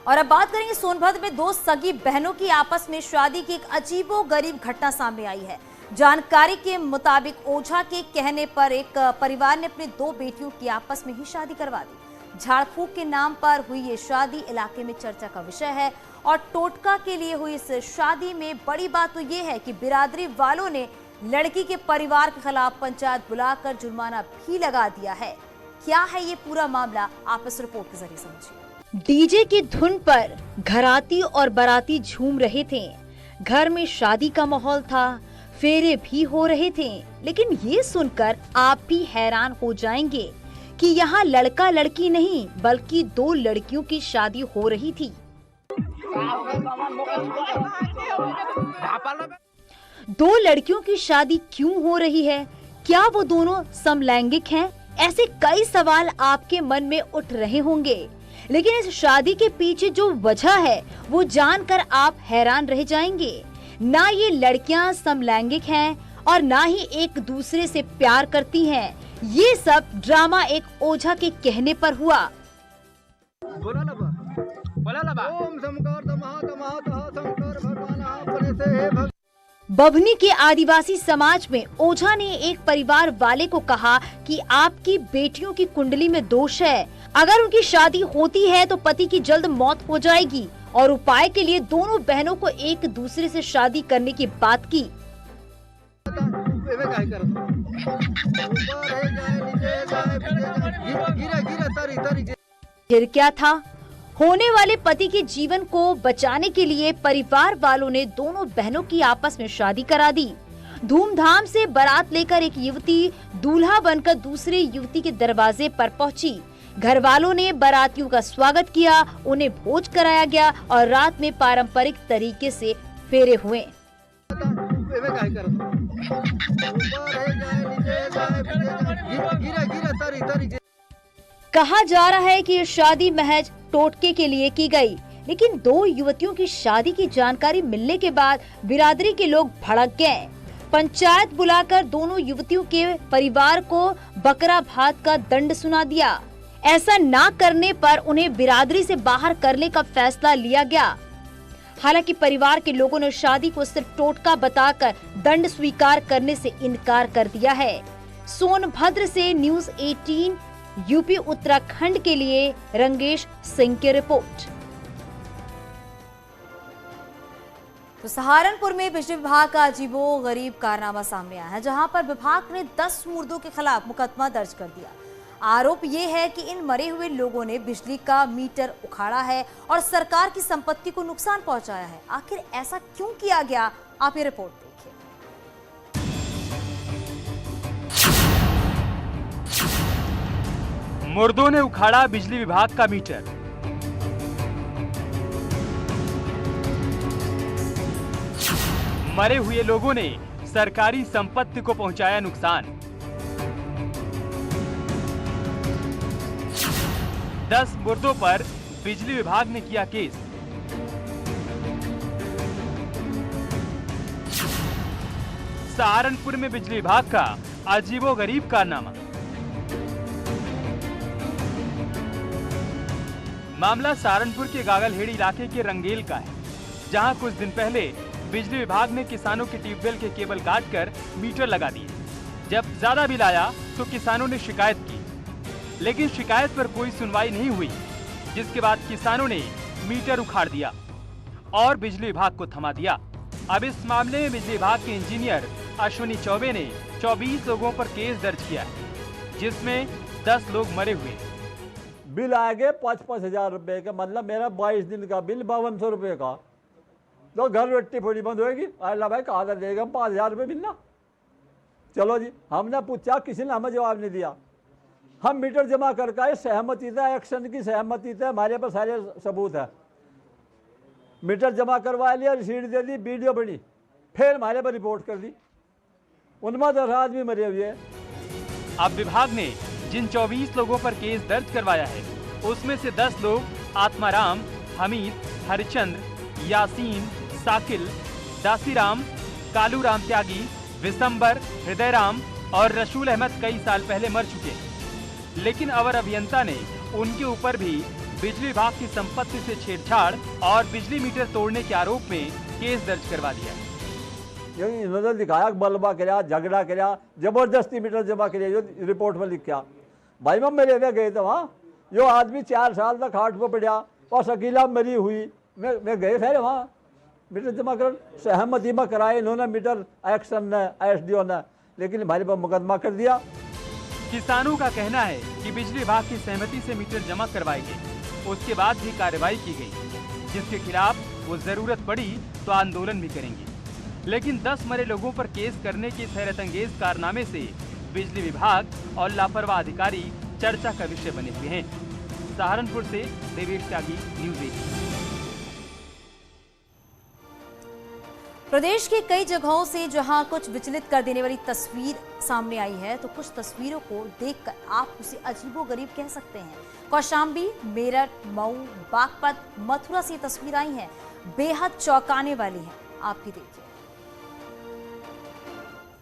और अब बात करेंगे सोनभद्र में दो सगी बहनों की आपस में शादी की एक अजीबोगरीब घटना सामने आई है। जानकारी के मुताबिक ओझा के कहने पर एक परिवार ने अपनी दो बेटियों की आपस में ही शादी करवा दी। झाड़ फूक के नाम पर हुई ये शादी इलाके में चर्चा का विषय है और टोटका के लिए हुई इस शादी में बड़ी बात तो ये है कि बिरादरी वालों ने लड़की के परिवार के खिलाफ पंचायत बुलाकर जुर्माना भी लगा दिया है। क्या है ये पूरा मामला, आप इस रिपोर्ट के जरिए समझिए। डीजे की धुन पर घराती और बाराती झूम रहे थे। घर में शादी का माहौल था, फेरे भी हो रहे थे। लेकिन ये सुनकर आप भी हैरान हो जाएंगे कि यहाँ लड़का लड़की नहीं बल्कि दो लड़कियों की शादी हो रही थी। दो लड़कियों की शादी क्यों हो रही है? क्या वो दोनों समलैंगिक हैं? ऐसे कई सवाल आपके मन में उठ रहे होंगे, लेकिन इस शादी के पीछे जो वजह है वो जानकर आप हैरान रह जाएंगे। ना ये लड़कियां समलैंगिक हैं और ना ही एक दूसरे से प्यार करती हैं। ये सब ड्रामा एक ओझा के कहने पर हुआ। बभनी के आदिवासी समाज में ओझा ने एक परिवार वाले को कहा कि आपकी बेटियों की कुंडली में दोष है। अगर उनकी शादी होती है तो पति की जल्द मौत हो जाएगी और उपाय के लिए दोनों बहनों को एक दूसरे से शादी करने की बात की। फिर क्या था? होने वाले पति के जीवन को बचाने के लिए परिवार वालों ने दोनों बहनों की आपस में शादी करा दी। धूमधाम से बारात लेकर एक युवती दूल्हा बनकर दूसरे युवती के दरवाजे पर पहुंची। घर वालों ने बारातियों का स्वागत किया, उन्हें भोज कराया गया और रात में पारंपरिक तरीके से फेरे हुए। कहा जा रहा है कि ये शादी महज टोटके के लिए की गई, लेकिन दो युवतियों की शादी की जानकारी मिलने के बाद बिरादरी के लोग भड़क गए। पंचायत बुलाकर दोनों युवतियों के परिवार को बकरा भात का दंड सुना दिया। ऐसा ना करने पर उन्हें बिरादरी से बाहर करने का फैसला लिया गया। हालांकि परिवार के लोगों ने शादी को सिर्फ टोटका बताकर दंड स्वीकार करने से इनकार कर दिया है। सोनभद्र से न्यूज़ 18 यूपी उत्तराखंड के लिए रंगेश सिंह की रिपोर्ट। तो सहारनपुर में बिजली विभाग का अजीबोगरीब कारनामा सामने आया है, जहां पर विभाग ने 10 मुर्दों के खिलाफ मुकदमा दर्ज कर दिया। आरोप ये है कि इन मरे हुए लोगों ने बिजली का मीटर उखाड़ा है और सरकार की संपत्ति को नुकसान पहुंचाया है। आखिर ऐसा क्यों किया गया, आप ये रिपोर्ट देखिए। मुर्दों ने उखाड़ा बिजली विभाग का मीटर। मरे हुए लोगों ने सरकारी संपत्ति को पहुंचाया नुकसान। 10 मुर्दों पर बिजली विभाग ने किया केस। सहारनपुर में बिजली विभाग का अजीबोगरीब कारनामा। मामला सहारनपुर के गागलहेड़ी इलाके के रंगेल का है, जहां कुछ दिन पहले बिजली विभाग ने किसानों के ट्यूबवेल के केबल काटकर मीटर लगा दिए। जब ज्यादा बिल आया तो किसानों ने शिकायत की, लेकिन शिकायत पर कोई सुनवाई नहीं हुई, जिसके बाद किसानों ने मीटर उखाड़ दिया और बिजली विभाग को थमा दिया। अब इस मामले में बिजली विभाग के इंजीनियर अश्विनी चौबे ने 24 लोगों पर केस दर्ज किया है, जिसमें 10 लोग मरे हुए। बिल आएंगे 5-5 हजार रुपए का, मतलब मेरा 22 दिन का बिल 5200 रुपए का, तो घर रोटी फोड़ी बंद होगी। अल्लाह भाई कहा देगा 5000 रुपये मिलना। चलो जी, हमने पूछा, किसी ने हमें जवाब नहीं दिया। हम मीटर जमा करके सहमति था, एक्शन की सहमति थे, हमारे पास सारे सबूत है। मीटर जमा करवा लिया, रिसीट दे दी, वीडियो बनी, फिर हमारे पर रिपोर्ट कर दी। उनमें 10 आदमी मरे हुए हैं। अब विभाग ने जिन 24 लोगों पर केस दर्ज करवाया है, उसमें से 10 लोग आत्माराम, हमीद, हरिचंद्र, यासीन, साकिल, दासीराम, कालूराम त्यागी, विशंबर, हृदयराम और रसूल अहमद कई साल पहले मर चुके हैं, लेकिन अवर अभियंता ने उनके ऊपर भी बिजली विभाग की संपत्ति से छेड़छाड़ और बिजली मीटर तोड़ने के आरोप में केस दर्ज करवा दिया है। इन्होंने दिखाया मलबा कराया, झगड़ा कराया, जबरदस्ती मीटर जमा कराया, जो रिपोर्ट में लिखा। भाई मैं मेरे में गए थे वहाँ, जो आदमी 4 साल तक हार्ट पर पड़ा और शकीला मरी हुई, मैं गए थे वहाँ मीटर जमा कर, सहमति में कराए इन्होंने मीटर एक्शन ने, एसडीओ ने, लेकिन हमारे पर मुकदमा कर दिया। किसानों का कहना है कि बिजली विभाग की सहमति से मीटर जमा करवाए गए, उसके बाद भी कार्रवाई की गई, जिसके खिलाफ वो जरूरत पड़ी तो आंदोलन भी करेंगे। लेकिन 10 मरे लोगों पर केस करने के इस हैरतअंगेज कारनामे से बिजली विभाग और लापरवाह अधिकारी चर्चा का विषय बने हुए हैं। सहारनपुर से देवेश त्यागी, न्यूज़ 18। प्रदेश के कई जगहों से जहां कुछ विचलित कर देने वाली तस्वीर सामने आई है, तो कुछ तस्वीरों को देखकर आप उसे अजीबोगरीब कह सकते हैं। कौशाम्बी, मेरठ, मऊ, बागपत, मथुरा से तस्वीर आई हैं, बेहद चौंकाने वाली हैं। आप भी देखिए।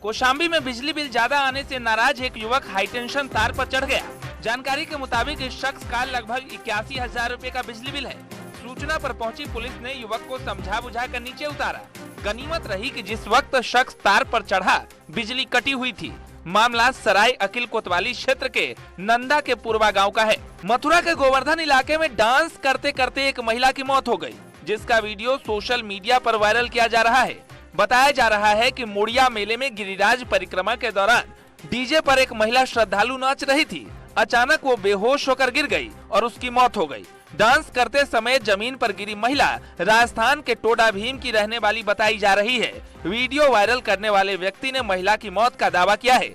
कौशाम्बी में बिजली बिल ज्यादा आने से नाराज एक युवक हाईटेंशन तार पर चढ़ गया। जानकारी के मुताबिक इस शख्स का लगभग 81,000 रुपए का बिजली बिल है। सूचना पर पहुंची पुलिस ने युवक को समझा बुझा कर नीचे उतारा। गनीमत रही कि जिस वक्त शख्स तार पर चढ़ा बिजली कटी हुई थी। मामला सराय अकिल कोतवाली क्षेत्र के नंदा के पूर्वा गांव का है। मथुरा के गोवर्धन इलाके में डांस करते करते एक महिला की मौत हो गई, जिसका वीडियो सोशल मीडिया पर वायरल किया जा रहा है। बताया जा रहा है कि मुड़िया मेले में गिरिराज परिक्रमा के दौरान डीजे पर एक महिला श्रद्धालु नाच रही थी। अचानक वो बेहोश होकर गिर गई और उसकी मौत हो गई। डांस करते समय जमीन पर गिरी महिला राजस्थान के टोडा भीम की रहने वाली बताई जा रही है। वीडियो वायरल करने वाले व्यक्ति ने महिला की मौत का दावा किया है।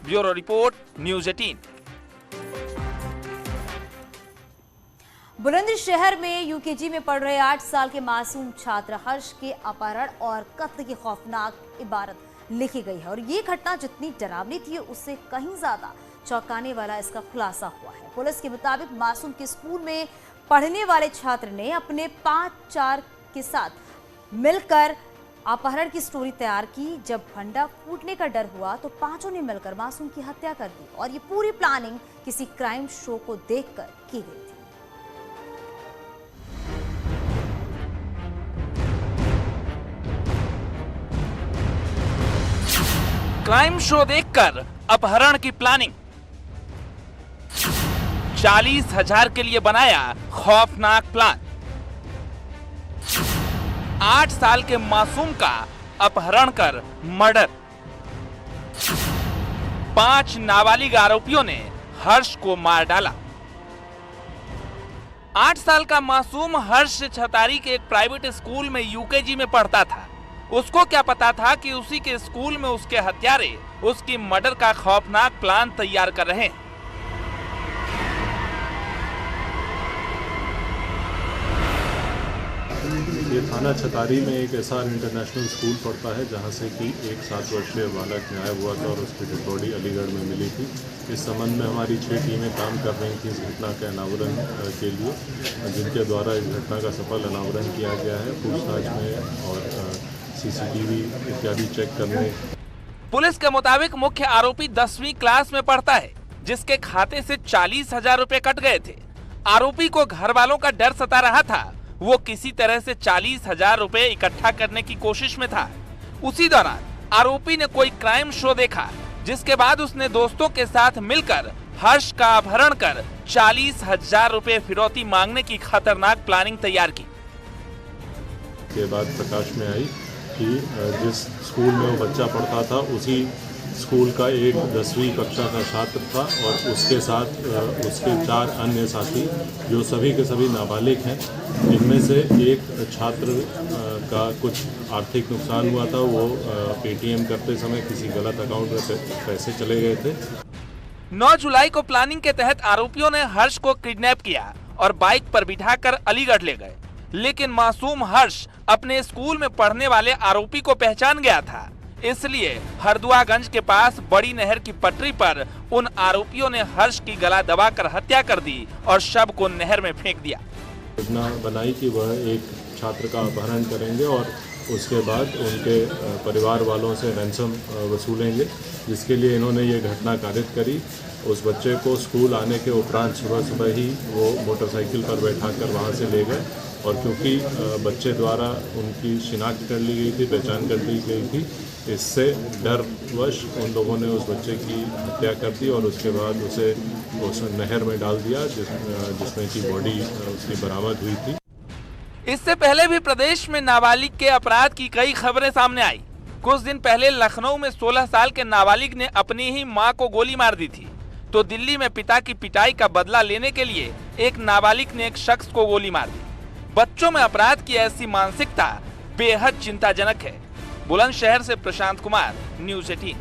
Bureau report, news 18। बुलंदशहर में यूकेजी में पढ़ रहे 8 साल के मासूम छात्र हर्ष के अपहरण और कत्ल की खौफनाक इबारत लिखी गई है। और ये घटना जितनी डरावनी थी, उससे कहीं ज्यादा चौंकाने वाला इसका खुलासा हुआ है। पुलिस के मुताबिक मासूम के स्कूल में पढ़ने वाले छात्र ने अपने 5-4 के साथ मिलकर अपहरण की स्टोरी तैयार की। जब फंडा फूटने का डर हुआ तो पांचों ने मिलकर मासूम की हत्या कर दी और ये पूरी प्लानिंग किसी क्राइम शो को देखकर की गई थी। क्राइम शो देखकर अपहरण की प्लानिंग। 40,000 के लिए बनाया खौफनाक प्लान। 8 साल के मासूम का अपहरण कर मर्डर। 5 नाबालिग आरोपियों ने हर्ष को मार डाला। 8 साल का मासूम हर्ष छतारी के एक प्राइवेट स्कूल में यूकेजी में पढ़ता था। उसको क्या पता था कि उसी के स्कूल में उसके हत्यारे उसकी मर्डर का खौफनाक प्लान तैयार कर रहे हैं। ये थाना छतारी में एक एसआर इंटरनेशनल स्कूल पढ़ता है, जहां से कि एक 7 वर्षीय बालक गायब हुआ था और उसकी डेड बॉडी अलीगढ़ में मिली थी। इस संबंध में हमारी 6 टीमें काम कर रही थी इस घटना के अनावरण के लिए, जिनके द्वारा इस घटना का सफल अनावरण किया गया है। पूछताछ में और सीसीटीवी इत्यादि चेक करने। पुलिस के मुताबिक मुख्य आरोपी 10वीं क्लास में पढ़ता है, जिसके खाते से 40,000 रुपए कट गए थे। आरोपी को घर वालों का डर सता रहा था। वो किसी तरह से 40,000 रुपए इकट्ठा करने की कोशिश में था। उसी दौरान आरोपी ने कोई क्राइम शो देखा, जिसके बाद उसने दोस्तों के साथ मिलकर हर्ष का अपहरण कर 40,000 रुपए फिरौती मांगने की खतरनाक प्लानिंग तैयार की। के बाद प्रकाश में आई कि जिस स्कूल में वो बच्चा पढ़ता था, उसी स्कूल का एक 10वीं कक्षा का छात्र था और उसके साथ उसके 4 अन्य साथी, जो सभी के सभी नाबालिग हैं। इनमें से एक छात्र का कुछ आर्थिक नुकसान हुआ था। वो पेटीएम करते समय किसी गलत अकाउंट में पैसे चले गए थे। 9 जुलाई को प्लानिंग के तहत आरोपियों ने हर्ष को किडनैप किया और बाइक पर बिठाकर अलीगढ़ ले गए। लेकिन मासूम हर्ष अपने स्कूल में पढ़ने वाले आरोपी को पहचान गया था, इसलिए हरदुआगंज के पास बड़ी नहर की पटरी पर उन आरोपियों ने हर्ष की गला दबाकर हत्या कर दी और शव को नहर में फेंक दिया। योजना बनाई कि वह एक छात्र का अपहरण करेंगे और उसके बाद उनके परिवार वालों से रैंसम वसूलेंगे, जिसके लिए इन्होंने ये घटना कारित करी। उस बच्चे को स्कूल आने के उपरांत सुबह ही वो मोटरसाइकिल पर बैठाकर वहाँ से ले गए, और क्योंकि बच्चे द्वारा उनकी शिनाख्त कर ली गई थी, पहचान कर ली गई थी, इससे डरवश उन लोगों ने उस बच्चे की हत्या कर दी और उसके बाद उसे उस नहर में डाल दिया, जिसमें की बॉडी उसकी बरामद हुई थी। इससे पहले भी प्रदेश में नाबालिग के अपराध की कई खबरें सामने आई। कुछ दिन पहले लखनऊ में 16 साल के नाबालिग ने अपनी ही मां को गोली मार दी थी, तो दिल्ली में पिता की पिटाई का बदला लेने के लिए एक नाबालिग ने एक शख्स को गोली मार दी। बच्चों में अपराध की ऐसी मानसिकता बेहद चिंताजनक है। बुलंदशहर से प्रशांत कुमार, न्यूज़ 18।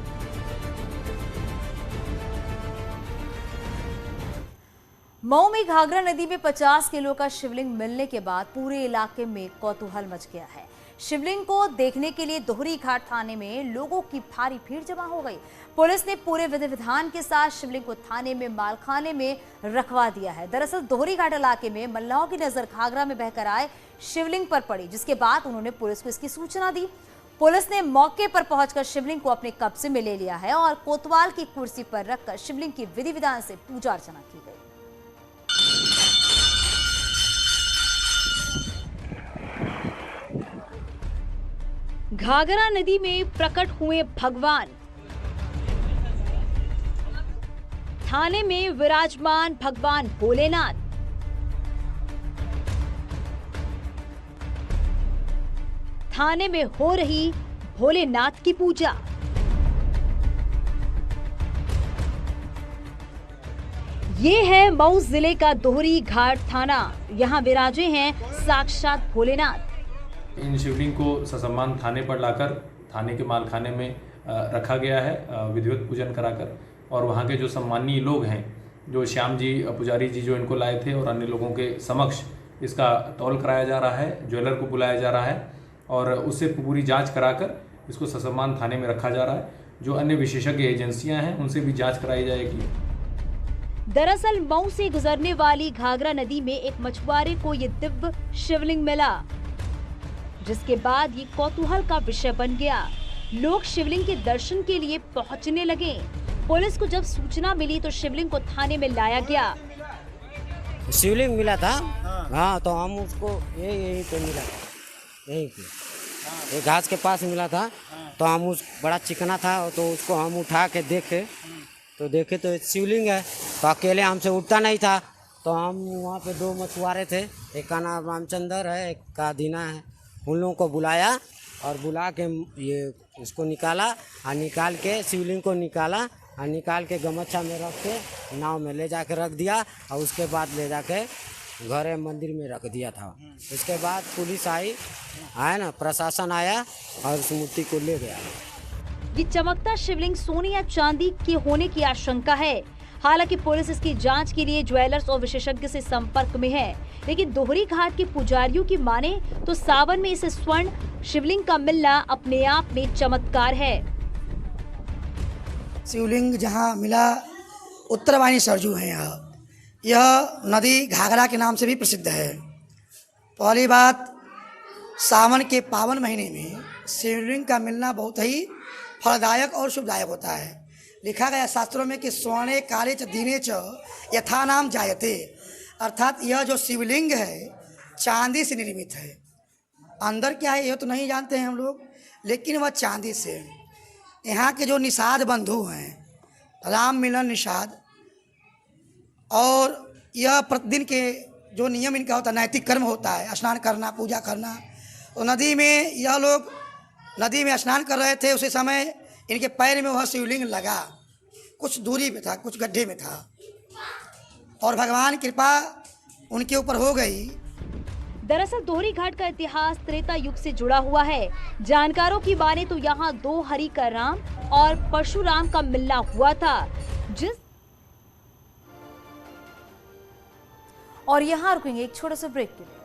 मऊ में घाघरा नदी में 50 किलो का शिवलिंग मिलने के बाद पूरे इलाके में कौतूहल मच गया है। शिवलिंग को देखने के लिए दोहरी घाट थाने में लोगों की भारी भीड़ जमा हो गई। पुलिस ने पूरे विधि विधान के साथ शिवलिंग को थाने में मालखाने में रखवा दिया है। दरअसल दोहरी घाट इलाके में मल्लाहों की नजर घाघरा में बहकर आए शिवलिंग पर पड़ी, जिसके बाद उन्होंने पुलिस को इसकी सूचना दी। पुलिस ने मौके पर पहुंचकर शिवलिंग को अपने कब्जे में ले लिया है और कोतवाल की कुर्सी पर रखकर शिवलिंग की विधि विधान से पूजा अर्चना की गई। घाघरा नदी में प्रकट हुए भगवान। थाने में विराजमान भगवान भोलेनाथ। थाने में हो रही भोलेनाथ की पूजा। ये है मऊ जिले का दोहरी घाट थाना। यहाँ विराजे हैं साक्षात भोलेनाथ। इन शिवलिंग को ससम्मान थाने पर लाकर थाने के मालखाने में रखा गया है, विधिवत पूजन कराकर। और वहाँ के जो सम्मानीय लोग हैं, जो श्याम जी पुजारी जी जो इनको लाए थे, और अन्य लोगों के समक्ष इसका तौल कराया जा रहा है। ज्वेलर को बुलाया जा रहा है और उससे पूरी जांच कराकर इसको ससम्मान थाने में रखा जा रहा है। जो अन्य विशेषज्ञ एजेंसियां हैं उनसे भी जांच कराई जाएगी। दरअसल मऊ से गुजरने वाली घाघरा नदी में एक मछुआरे को ये दिव्य शिवलिंग मिला, जिसके बाद ये कौतूहल का विषय बन गया। लोग शिवलिंग के दर्शन के लिए पहुंचने लगे। पुलिस को जब सूचना मिली तो शिवलिंग को थाने में लाया गया। शिवलिंग मिला था, हाँ, तो हम उसको यहीं पे मिला था, यहीं पे घास के पास मिला था। तो हम उस बड़ा चिकना था, तो उसको हम उठा के देखे तो शिवलिंग है। तो अकेले हमसे उठता नहीं था, तो हम वहाँ पे 2 मछुआरे थे, एक का नाम रामचंद्र है, एक का दीना है। उन लोगों को बुलाया और बुला के ये उसको निकाला और निकाल के शिवलिंग को निकाला और निकाल के गमछा में रख के नाव में ले जाके रख दिया और उसके बाद ले जाके घर मंदिर में रख दिया था। उसके बाद पुलिस आई ना, प्रशासन आया और उस मूर्ति को ले गया। ये चमकता शिवलिंग सोने या चांदी के होने की आशंका है। हालांकि पुलिस इसकी जांच के लिए ज्वेलर्स और विशेषज्ञ से संपर्क में है, लेकिन दोहरी घाट के पुजारियों की माने तो सावन में इस स्वर्ण शिवलिंग का मिलना अपने आप में चमत्कार है। शिवलिंग जहाँ मिला उत्तरवाहिनी सरजू है। यह नदी घाघरा के नाम से भी प्रसिद्ध है। पहली बात, सावन के पावन महीने में शिवलिंग का मिलना बहुत ही फलदायक और शुभदायक होता है। लिखा गया शास्त्रों में कि स्वर्णे काले च दीने च यथा नाम जायते, अर्थात यह जो शिवलिंग है चांदी से निर्मित है। अंदर क्या है यह तो नहीं जानते हैं हम लोग, लेकिन वह चांदी से है। यहाँ के जो निषाद बंधु हैं, राम मिलन निषाद, और यह प्रतिदिन के जो नियम इनका होता है, नैतिक कर्म होता है, स्नान करना, पूजा करना। तो नदी में यह लोग नदी में स्नान कर रहे थे, उसी समय इनके पैर में वह शिवलिंग लगा। कुछ दूरी पे था, कुछ गड्ढे में था, और भगवान कृपा उनके ऊपर हो गई। दरअसल दोहरी घाट का इतिहास त्रेता युग से जुड़ा हुआ है। जानकारों की माने तो यहाँ 2 हरि का राम और परशुराम का मिलना हुआ था, और यहाँ रुकेंगे एक छोटे से ब्रेक के लिए।